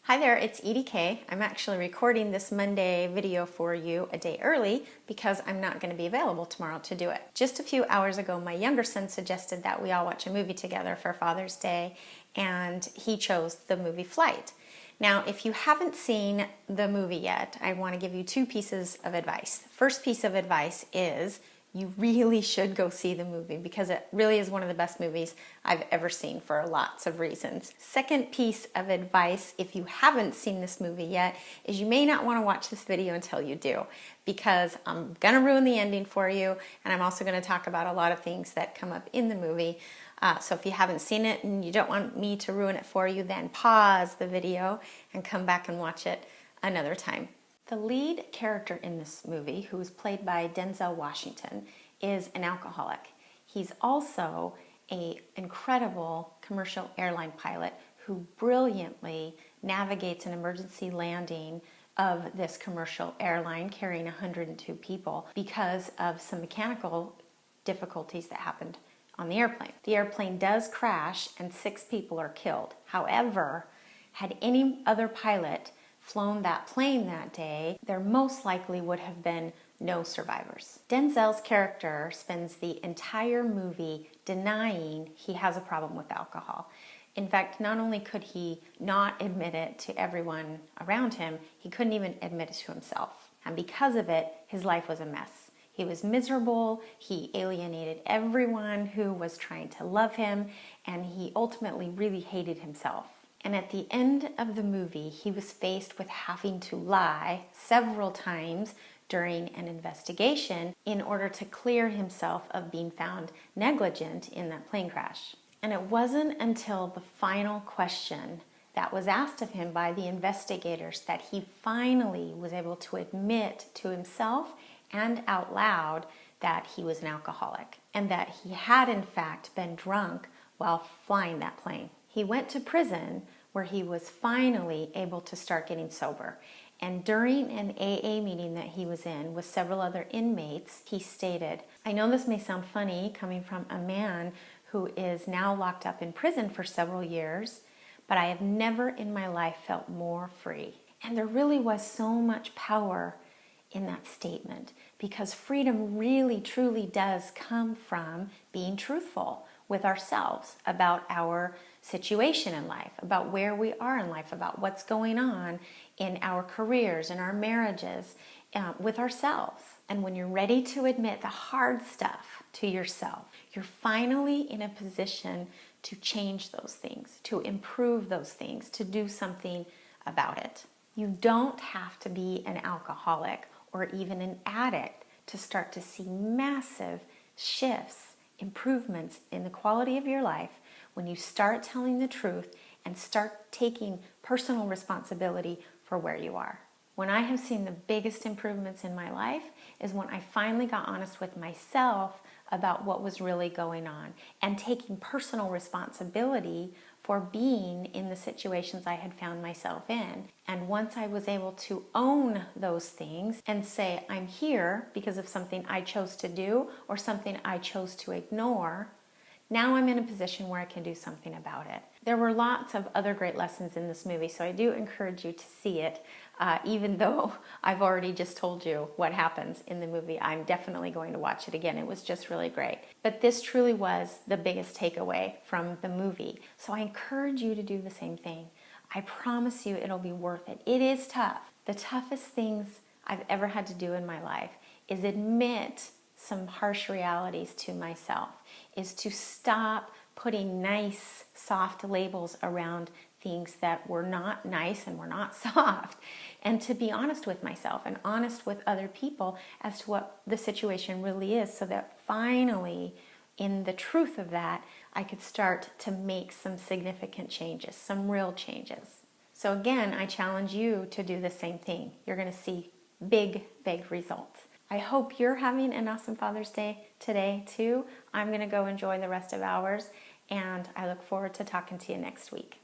Hi there, it's Edie K. I'm actually recording this Monday video for you a day early because I'm not going to be available tomorrow to do it. Just a few hours ago, my younger son suggested that we all watch a movie together for Father's Day, and he chose the movie Flight. Now, if you haven't seen the movie yet, I want to give you two pieces of advice. The first piece of advice is you really should go see the movie because it really is one of the best movies I've ever seen for lots of reasons. Second piece of advice, if you haven't seen this movie yet, is you may not want to watch this video until you do, because I'm going to ruin the ending for you, and I'm also going to talk about a lot of things that come up in the movie. So if you haven't seen it and you don't want me to ruin it for you, then pause the video and come back and watch it another time. The lead character in this movie, who is played by Denzel Washington, is an alcoholic. He's also an incredible commercial airline pilot who brilliantly navigates an emergency landing of this commercial airline carrying 102 people because of some mechanical difficulties that happened on the airplane. The airplane does crash and 6 people are killed. However, had any other pilot flown that plane that day, there most likely would have been no survivors. Denzel's character spends the entire movie denying he has a problem with alcohol. In fact, not only could he not admit it to everyone around him, he couldn't even admit it to himself. And because of it, his life was a mess. He was miserable, he alienated everyone who was trying to love him, and he ultimately really hated himself. And at the end of the movie, he was faced with having to lie several times during an investigation in order to clear himself of being found negligent in that plane crash. And it wasn't until the final question that was asked of him by the investigators that he finally was able to admit to himself and out loud that he was an alcoholic and that he had in fact been drunk while flying that plane. He went to prison where he was finally able to start getting sober. And during an AA meeting that he was in with several other inmates, he stated, "I know this may sound funny coming from a man who is now locked up in prison for several years, but I have never in my life felt more free." And there really was so much power in that statement, because freedom really truly does come from being truthful with ourselves about our situation in life, about where we are in life, about what's going on in our careers, in our marriages, with ourselves. And when you're ready to admit the hard stuff to yourself, you're finally in a position to change those things, to improve those things, to do something about it. You don't have to be an alcoholic or even an addict to start to see massive shifts, improvements in the quality of your life when you start telling the truth and start taking personal responsibility for where you are. When I have seen the biggest improvements in my life is when I finally got honest with myself about what was really going on and taking personal responsibility for being in the situations I had found myself in. And once I was able to own those things and say, I'm here because of something I chose to do or something I chose to ignore, now I'm in a position where I can do something about it. There were lots of other great lessons in this movie, so I do encourage you to see it. Even though I've already just told you what happens in the movie, I'm definitely going to watch it again. It was just really great. But this truly was the biggest takeaway from the movie. So I encourage you to do the same thing. I promise you it'll be worth it. It is tough. The toughest things I've ever had to do in my life is admit some harsh realities to myself, is to stop putting nice, soft labels around things that were not nice and were not soft, and to be honest with myself and honest with other people as to what the situation really is, so that finally, in the truth of that, I could start to make some significant changes, some real changes. So again, I challenge you to do the same thing. You're going to see big, big results. I hope you're having an awesome Father's Day today too. I'm going to go enjoy the rest of ours, and I look forward to talking to you next week.